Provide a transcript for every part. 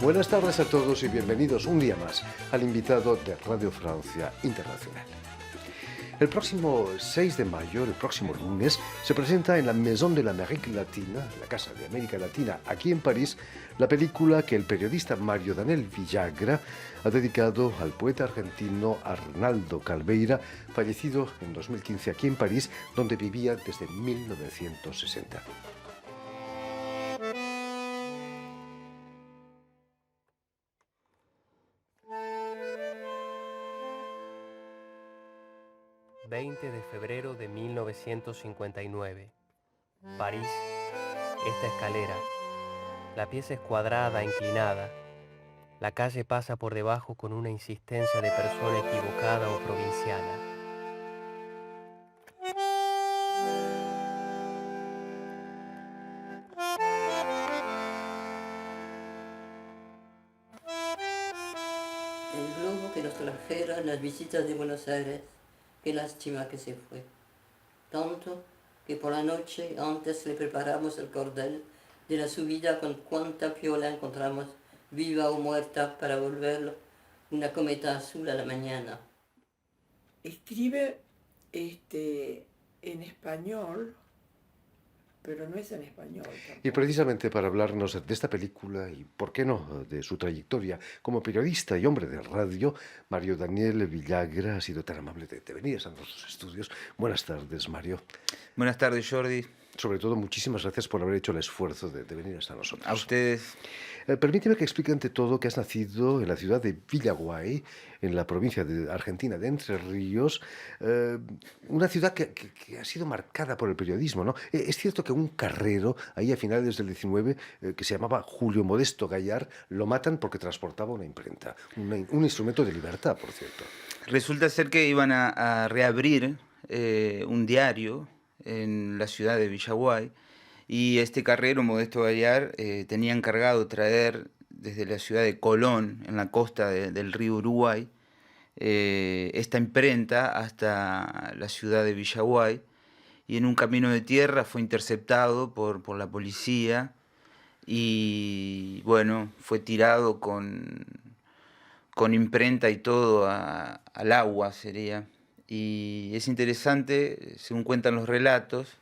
Buenas tardes a todos y bienvenidos un día más al invitado de Radio Francia Internacional. El próximo 6 de mayo, el próximo lunes, se presenta en la Maison de l'Amérique Latine, la Casa de América Latina, aquí en París, la película que el periodista Mario Daniel Villagra ha dedicado al poeta argentino Arnaldo Calveira, fallecido en 2015 aquí en París, donde vivía desde 1960. ...20 de febrero de 1959... París, esta escalera... La pieza es cuadrada, inclinada... La calle pasa por debajo con una insistencia de persona equivocada o provinciana. El globo que nos trajeron en las visitas de Buenos Aires, qué lástima que se fue. Tanto que por la noche antes le preparamos el cordel de la subida con cuánta piola encontramos, viva o muerta, para volverlo una cometa azul a la mañana. Escribe en español, pero no es en español tampoco. Y precisamente para hablarnos de esta película y, por qué no, de su trayectoria como periodista y hombre de radio, Mario Daniel Villagra ha sido tan amable de venir a nuestros estudios. Buenas tardes, Mario. Buenas tardes, Jordi. Sobre todo, muchísimas gracias por haber hecho el esfuerzo de venir hasta nosotros. A ustedes. Permíteme que explique ante todo que has nacido en la ciudad de Villaguay, en la provincia de Argentina de Entre Ríos, una ciudad que ha sido marcada por el periodismo, ¿no? Es cierto que un carrero, ahí a finales del 19, que se llamaba Julio Modesto Gayar, lo matan porque transportaba una imprenta, un instrumento de libertad, por cierto. Resulta ser que iban a reabrir un diario en la ciudad de Villaguay, y este carrero, Modesto Gayar, tenía encargado traer desde la ciudad de Colón, en la costa del río Uruguay, esta imprenta hasta la ciudad de Villaguay, y en un camino de tierra fue interceptado por la policía y, bueno, fue tirado con imprenta y todo al agua, sería. Y es interesante, según cuentan los relatos,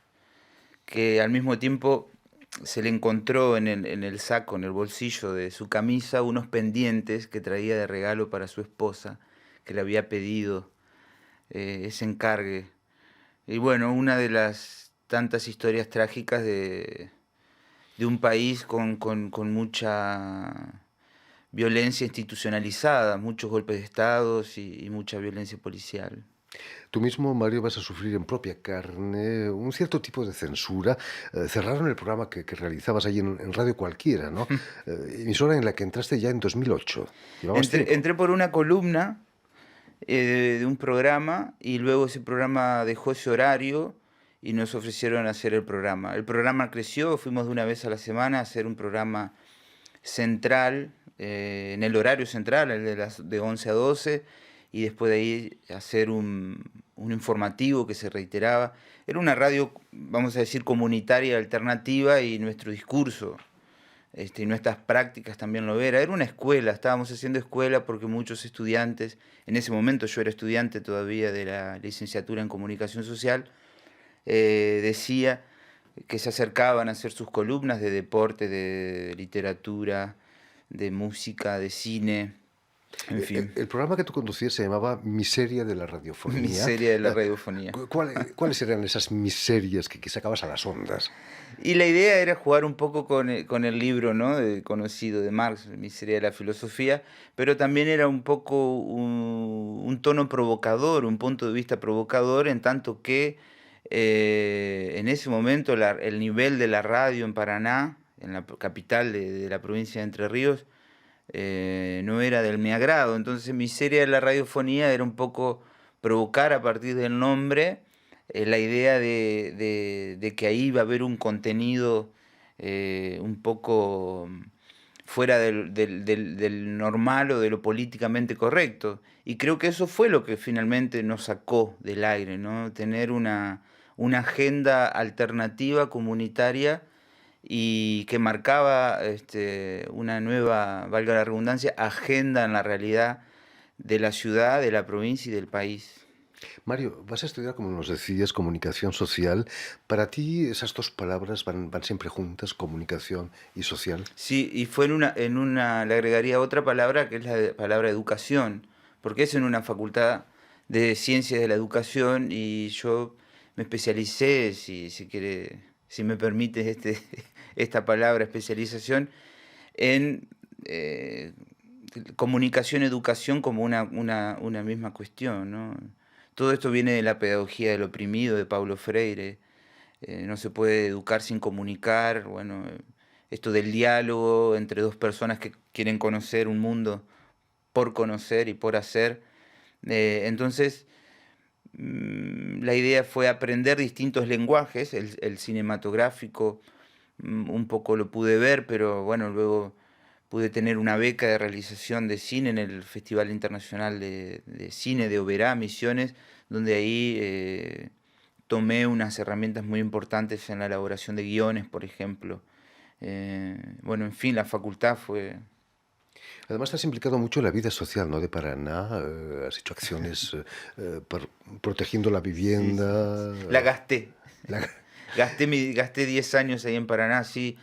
que al mismo tiempo se le encontró en el saco, en el bolsillo de su camisa, unos pendientes que traía de regalo para su esposa, que le había pedido ese encargue. Y bueno, una de las tantas historias trágicas de un país con mucha violencia institucionalizada, muchos golpes de Estado y mucha violencia policial. Tú mismo, Mario, vas a sufrir en propia carne un cierto tipo de censura. Cerraron el programa que realizabas allí en Radio Cualquiera, ¿no? Emisora en la que entraste ya en 2008. Entré por una columna de un programa, y luego ese programa dejó ese horario y nos ofrecieron hacer el programa. El programa creció, fuimos de una vez a la semana a hacer un programa central, en el horario central, el de 11 a 12, y después de ahí hacer un informativo que se reiteraba. Era una radio, vamos a decir, comunitaria, alternativa, y nuestro discurso y nuestras prácticas también lo era. Era una escuela, estábamos haciendo escuela porque muchos estudiantes, en ese momento yo era estudiante todavía de la licenciatura en Comunicación Social, decía que se acercaban a hacer sus columnas de deporte, de literatura, de música, de cine. En fin. El programa que tú conducías se llamaba Miseria de la Radiofonía. Miseria de la Radiofonía. ¿Cuáles eran esas miserias que sacabas a las ondas? Y la idea era jugar un poco con el libro, ¿no?, conocido de Marx, Miseria de la Filosofía, pero también era un poco un tono provocador, un punto de vista provocador, en tanto que en ese momento el nivel de la radio en Paraná, en la capital de la provincia de Entre Ríos, no era del mi agrado. Entonces Miseria de la Radiofonía era un poco provocar a partir del nombre la idea de que ahí iba a haber un contenido un poco fuera del normal o de lo políticamente correcto. Y creo que eso fue lo que finalmente nos sacó del aire, ¿no? Tener una agenda alternativa, comunitaria, y que marcaba una nueva, valga la redundancia, agenda en la realidad de la ciudad, de la provincia y del país. Mario, vas a estudiar, como nos decías, comunicación social. Para ti esas dos palabras van siempre juntas, comunicación y social. Sí, y fue le agregaría otra palabra que es la palabra educación, porque es en una facultad de ciencias de la educación y yo me especialicé, si me permites esta palabra especialización, en comunicación, educación como una misma cuestión, ¿no? Todo esto viene de la pedagogía del oprimido de Paulo Freire. No se puede educar sin comunicar, bueno, esto del diálogo entre dos personas que quieren conocer un mundo por conocer y por hacer. Entonces, la idea fue aprender distintos lenguajes, el cinematográfico un poco lo pude ver, pero bueno, luego pude tener una beca de realización de cine en el Festival Internacional de Cine de Oberá, Misiones, donde ahí tomé unas herramientas muy importantes en la elaboración de guiones, por ejemplo. Bueno, en fin, la facultad fue... Además, te has implicado mucho en la vida social, ¿no? De Paraná. Has hecho acciones protegiendo la Sí, sí, vivienda. la gasté. la- Gasté 10 años ahí en Paraná, sí.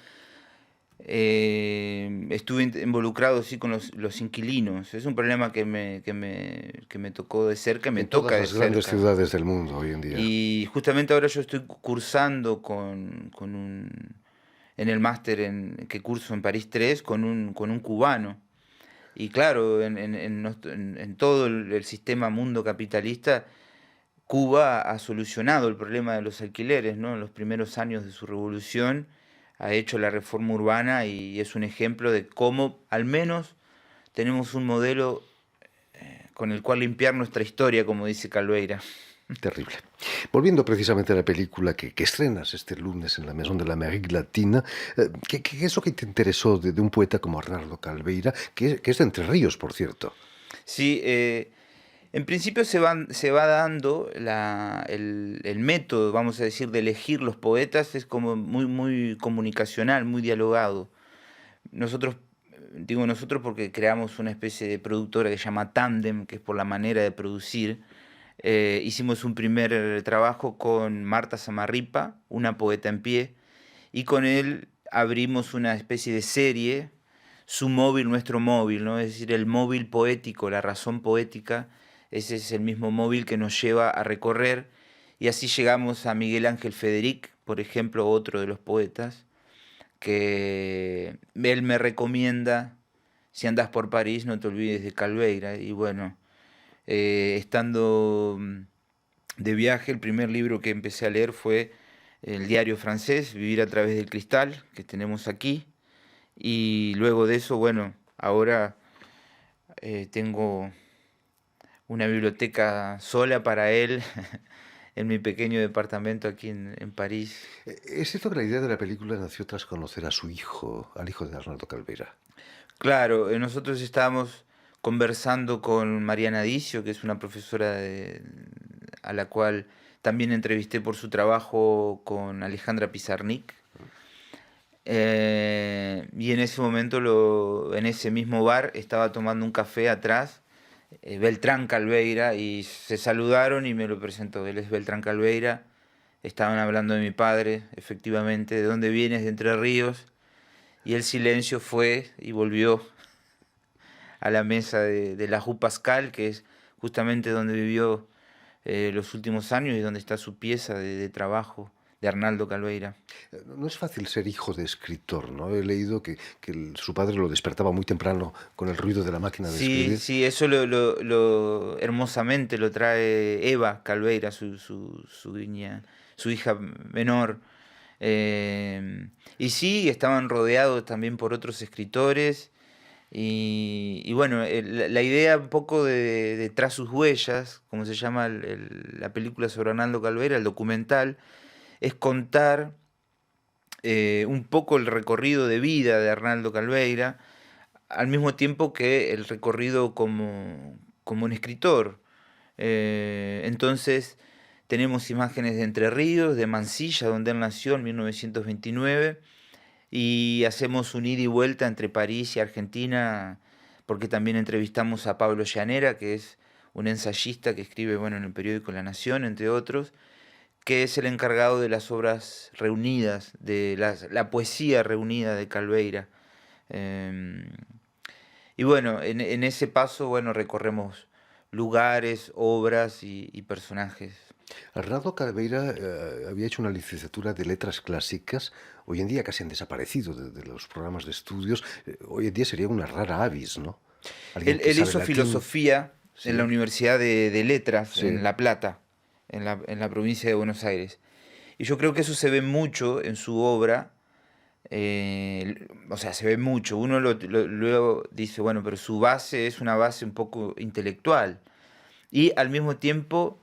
Estuve involucrado sí con los inquilinos. Es un problema que me tocó de cerca, me en todas toca de las grandes cerca. ciudades del mundo hoy en día. Y justamente ahora yo estoy cursando en el máster que curso en París 3 con un cubano. Y claro, en todo el sistema mundo capitalista, Cuba ha solucionado el problema de los alquileres, ¿no? En los primeros años de su revolución ha hecho la reforma urbana y es un ejemplo de cómo al menos tenemos un modelo con el cual limpiar nuestra historia, como dice Calveira. Terrible. Volviendo precisamente a la película que estrenas este lunes en la Maison de l'Amérique Latina, ¿qué es lo que te interesó de un poeta como Arnaldo Calveira, que es de Entre Ríos, por cierto? Sí, en principio se va dando el método, vamos a decir, de elegir los poetas es como muy comunicacional, muy dialogado. Nosotros, digo nosotros porque creamos una especie de productora que se llama Tandem, que es por la manera de producir. Hicimos un primer trabajo con Marta Samarripa, una poeta en pie, y con él abrimos una especie de serie, Su móvil, nuestro móvil, ¿no? Es decir, el móvil poético, la razón poética, ese es el mismo móvil que nos lleva a recorrer, y así llegamos a Miguel Ángel Federic, por ejemplo, otro de los poetas, que él me recomienda, si andas por París, no te olvides de Calveira, y bueno, estando de viaje, el primer libro que empecé a leer fue el diario francés, Vivir a través del cristal, que tenemos aquí. Y luego de eso, bueno, ahora tengo una biblioteca sola para él en mi pequeño departamento aquí en París. Es cierto que la idea de la película nació tras conocer a su hijo, al hijo de Arnaldo Calveira. Claro, nosotros estábamos conversando con Mariana Dicio, que es una profesora a la cual también entrevisté por su trabajo con Alejandra Pizarnik. Y en ese momento, en ese mismo bar, estaba tomando un café atrás, Beltrán Calveira, y se saludaron y me lo presentó. Él es Beltrán Calveira. Estaban hablando de mi padre, efectivamente, de dónde vienes, de Entre Ríos. Y el silencio fue y volvió a la mesa de la Rue Pascal, que es justamente donde vivió los últimos años y donde está su pieza de trabajo de Arnaldo Calveira. No es fácil ser hijo de escritor, ¿no? He leído que su padre lo despertaba muy temprano con el ruido de la máquina de Sí, escribir. sí, eso lo hermosamente lo trae Eva Calveira, su niña, su hija menor. Y sí, estaban rodeados también por otros escritores. Y bueno, la idea un poco de Tras sus huellas, como se llama la película sobre Arnaldo Calveira, el documental, es contar un poco el recorrido de vida de Arnaldo Calveira, al mismo tiempo que el recorrido como un escritor. Entonces tenemos imágenes de Entre Ríos, de Mansilla, donde él nació en 1929, y hacemos un ida y vuelta entre París y Argentina, porque también entrevistamos a Pablo Llanera, que es un ensayista que escribe, bueno, en el periódico La Nación, entre otros, que es el encargado de las obras reunidas, de la poesía reunida de Calveira. Eh, y bueno, en ese paso, bueno, recorremos lugares, obras y personajes. Arnaldo Calveira había hecho una licenciatura de letras clásicas, hoy en día casi han desaparecido de los programas de estudios, hoy en día sería una rara avis, ¿no? Alguien que Él sabe hizo latín. filosofía en la Sí, Universidad de Letras, sí. en La Plata, en la provincia de Buenos Aires. Y yo creo que eso se ve mucho en su obra, o sea, se ve mucho. Uno luego dice, bueno, pero su base es una base un poco intelectual. Y al mismo tiempo,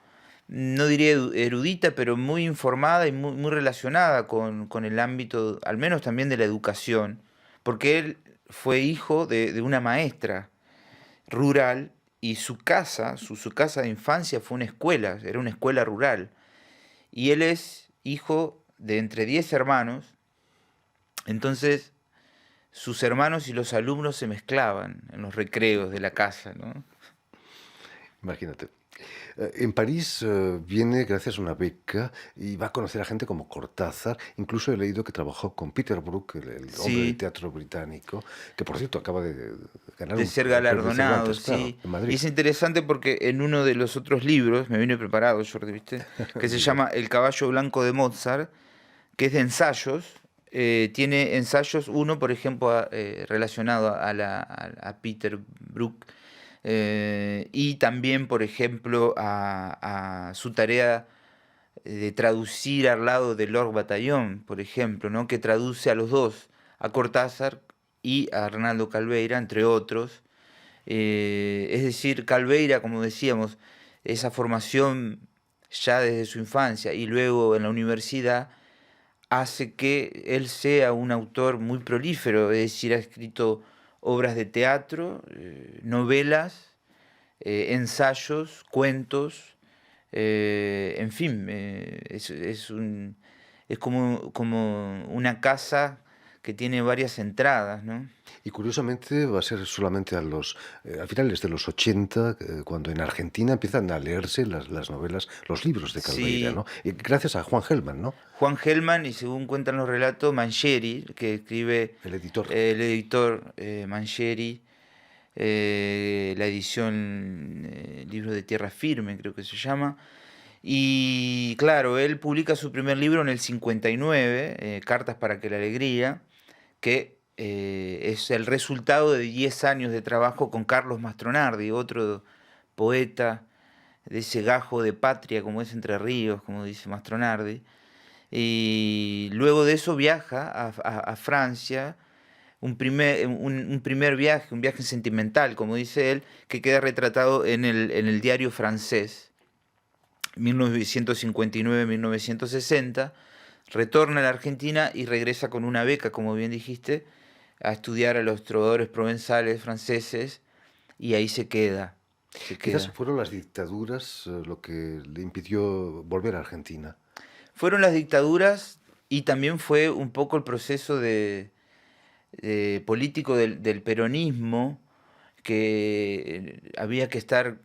no diría erudita, pero muy informada y muy relacionada con el ámbito, al menos también de la educación, porque él fue hijo de una maestra rural y su casa, su casa de infancia fue una escuela, era una escuela rural. Y él es hijo de entre 10 hermanos, entonces sus hermanos y los alumnos se mezclaban en los recreos de la casa, ¿no? Imagínate. En París viene gracias a una beca y va a conocer a gente como Cortázar. Incluso he leído que trabajó con Peter Brook, el hombre de Sí, teatro británico, que por cierto acaba de ganar de ser el premio galardonado, Cervantes, claro, sí. en Y Madrid. es interesante porque en uno de los otros libros, me vine preparado, Jordi, ¿viste? Que se Diga. llama El caballo blanco de Mozart, que es de ensayos. Tiene ensayos, uno, por ejemplo, relacionado a Peter Brook, y también, por ejemplo, a su tarea de traducir al lado de Lord Batallón, por ejemplo, ¿no? Que traduce a los dos, a Cortázar y a Arnaldo Calveira, entre otros. Es decir, Calveira, como decíamos, esa formación ya desde su infancia y luego en la universidad hace que él sea un autor muy prolífero, es decir, ha escrito obras de teatro, novelas, ensayos, cuentos, en fin, es como una casa que tiene varias entradas, ¿no? Y curiosamente va a ser solamente a finales de los 80, cuando en Argentina empiezan a leerse las novelas, los libros de Calveira, Sí, ¿no? Y gracias a Juan Gelman, ¿no? Juan Gelman y según cuentan los relatos, Mangieri, que escribe El editor. el editor Mangieri, la edición Libros de Tierra Firme, creo que se llama. Y claro, él publica su primer libro en el 59, Cartas para que la alegría, que es el resultado de 10 años de trabajo con Carlos Mastronardi, otro poeta de ese gajo de patria como es Entre Ríos, como dice Mastronardi. Y luego de eso viaja a Francia, un primer viaje, un viaje sentimental, como dice él, que queda retratado en el diario francés, 1959-1960, retorna a la Argentina y regresa con una beca, como bien dijiste, a estudiar a los trovadores provenzales franceses, y ahí se queda, se Quizás queda. fueron las dictaduras lo que le impidió volver a Argentina. Fueron las dictaduras y también fue un poco el proceso político del peronismo, que había que estar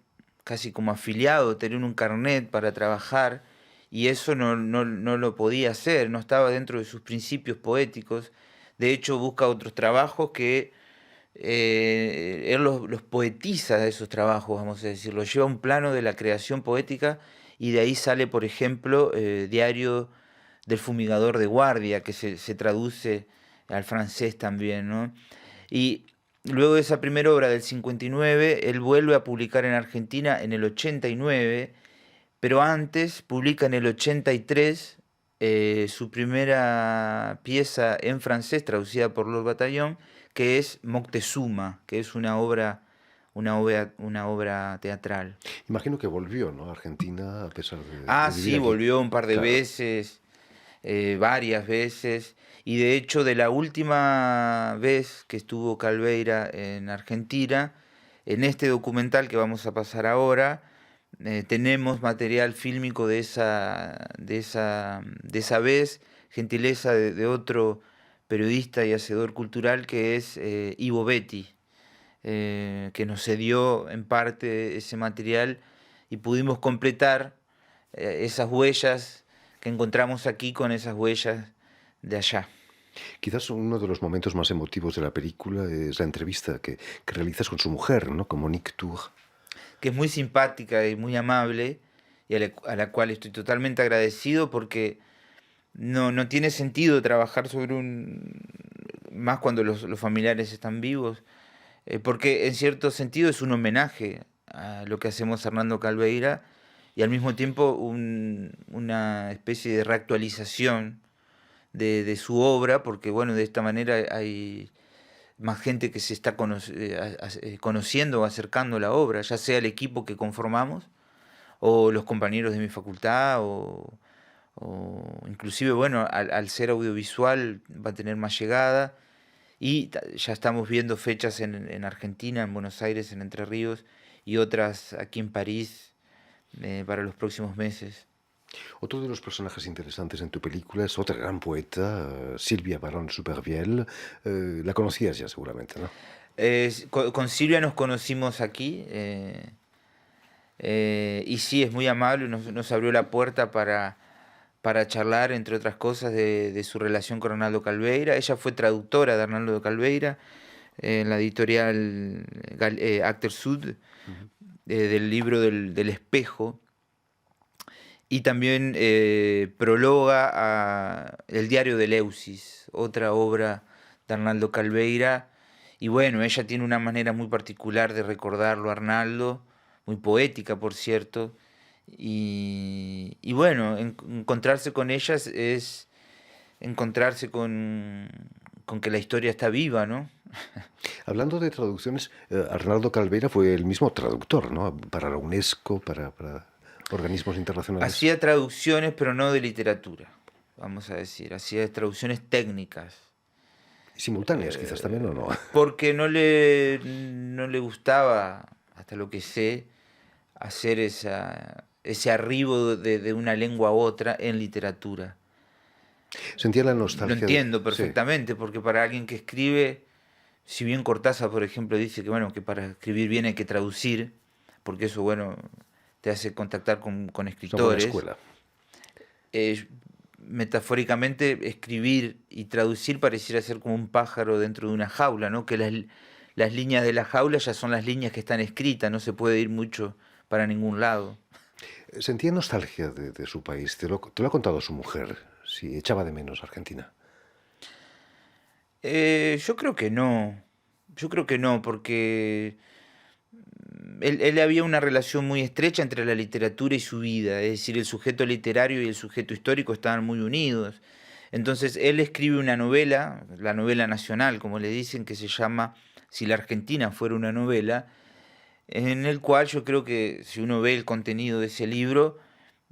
casi como afiliado, tener un carnet para trabajar, y eso no lo podía hacer, no estaba dentro de sus principios poéticos. De hecho, busca otros trabajos que él los poetiza, esos trabajos, vamos a decir, los lleva a un plano de la creación poética, y de ahí sale, por ejemplo, Diario del Fumigador de Guardia, que se traduce al francés también, ¿no? Y luego de esa primera obra del 59, él vuelve a publicar en Argentina en el 89, pero antes publica en el 83 su primera pieza en francés, traducida por Lord Batallón, que es Moctezuma, que es una obra teatral. Imagino que volvió, ¿no? A Argentina a pesar Ah, de vivir sí, aquí. volvió un par de Claro. veces, varias veces, y de hecho de la última vez que estuvo Calveira en Argentina, en este documental que vamos a pasar ahora, tenemos material fílmico de esa vez, gentileza de otro periodista y hacedor cultural, que es Ivo Betti, que nos cedió en parte ese material y pudimos completar esas huellas que encontramos aquí con esas huellas de allá. Quizás uno de los momentos más emotivos de la película es la entrevista que realizas con su mujer, ¿no? Con Monique Tour. Que es muy simpática y muy amable, y a la cual estoy totalmente agradecido, porque no tiene sentido trabajar sobre más cuando los familiares están vivos, porque en cierto sentido es un homenaje a lo que hacemos Hernando Calveira, y al mismo tiempo una especie de reactualización de su obra, porque bueno, de esta manera hay más gente que se está conociendo o acercando a la obra, ya sea el equipo que conformamos, o los compañeros de mi facultad, o inclusive, bueno, al ser audiovisual va a tener más llegada, y ya estamos viendo fechas en Argentina, en Buenos Aires, en Entre Ríos, y otras aquí en París para los próximos meses. Otro de los personajes interesantes en tu película es otra gran poeta, Silvia Baron-Supervielle. La conocías ya seguramente, ¿no? Con Silvia nos conocimos aquí, y sí, es muy amable, nos abrió la puerta para charlar, entre otras cosas, de su relación con Arnaldo Calveira. Ella fue traductora de Arnaldo Calveira en la editorial Actes Sud, del libro del espejo. Y también prologa a El diario de Eleusis, otra obra de Arnaldo Calveira. Y bueno, ella tiene una manera muy particular de recordarlo a Arnaldo, muy poética, por cierto. Y bueno, encontrarse con ellas es encontrarse con que la historia está viva, ¿no? Hablando de traducciones, Arnaldo Calveira fue el mismo traductor, ¿no? Para la UNESCO, para organismos internacionales. Hacía traducciones, pero no de literatura, vamos a decir. Hacía traducciones técnicas. Simultáneas, quizás también, ¿o no? Porque no le gustaba, hasta lo que sé, hacer ese arribo de una lengua a otra en literatura. Sentía la nostalgia. Lo entiendo perfectamente, sí. Porque para alguien que escribe, si bien Cortázar, por ejemplo, dice que, bueno, que para escribir bien hay que traducir, porque eso, bueno, te hace contactar con escritores. Una buena escuela. Metafóricamente, escribir y traducir pareciera ser como un pájaro dentro de una jaula, ¿no? Que las líneas de la jaula ya son las líneas que están escritas, no se puede ir mucho para ningún lado. ¿Sentía nostalgia de su país? ¿Te lo ha contado su mujer? Si echaba de menos Argentina. Yo creo que no. Yo creo que no, porque él había una relación muy estrecha entre la literatura y su vida, es decir, el sujeto literario y el sujeto histórico estaban muy unidos. Entonces él escribe una novela, la novela nacional, como le dicen, que se llama Si la Argentina fuera una novela, en el cual yo creo que si uno ve el contenido de ese libro,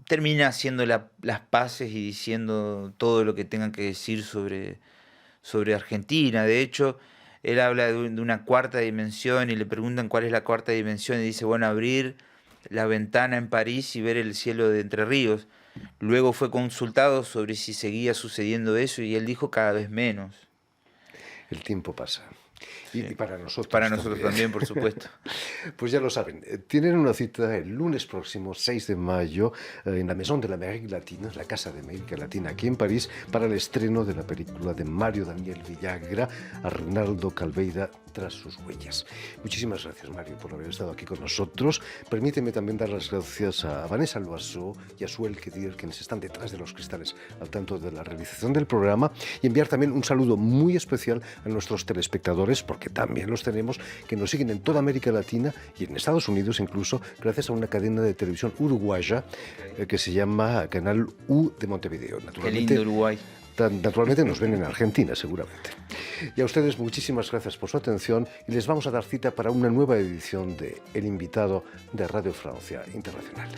termina haciendo las paces y diciendo todo lo que tenga que decir sobre Argentina. De hecho, él habla de una cuarta dimensión y le preguntan cuál es la cuarta dimensión y dice, bueno, abrir la ventana en París y ver el cielo de Entre Ríos. Luego fue consultado sobre si seguía sucediendo eso y él dijo cada vez menos. El tiempo pasa. Y para nosotros. Para nosotros también, por supuesto. Pues ya lo saben, tienen una cita el lunes próximo, 6 de mayo, en la Maison de l'Amérique Latine, la Casa de América Latina, aquí en París, para el estreno de la película de Mario Daniel Villagra, Arnaldo Calveira, Tras sus huellas. Muchísimas gracias, Mario, por haber estado aquí con nosotros. Permíteme también dar las gracias a Vanessa Loiseau y a Suel Kedir, quienes están detrás de los cristales al tanto de la realización del programa, y enviar también un saludo muy especial a nuestros telespectadores, porque también los tenemos, que nos siguen en toda América Latina y en Estados Unidos incluso, gracias a una cadena de televisión uruguaya que se llama Canal U de Montevideo. Qué lindo Uruguay. Naturalmente nos ven en Argentina, seguramente. Y a ustedes muchísimas gracias por su atención y les vamos a dar cita para una nueva edición de El Invitado de Radio Francia Internacional.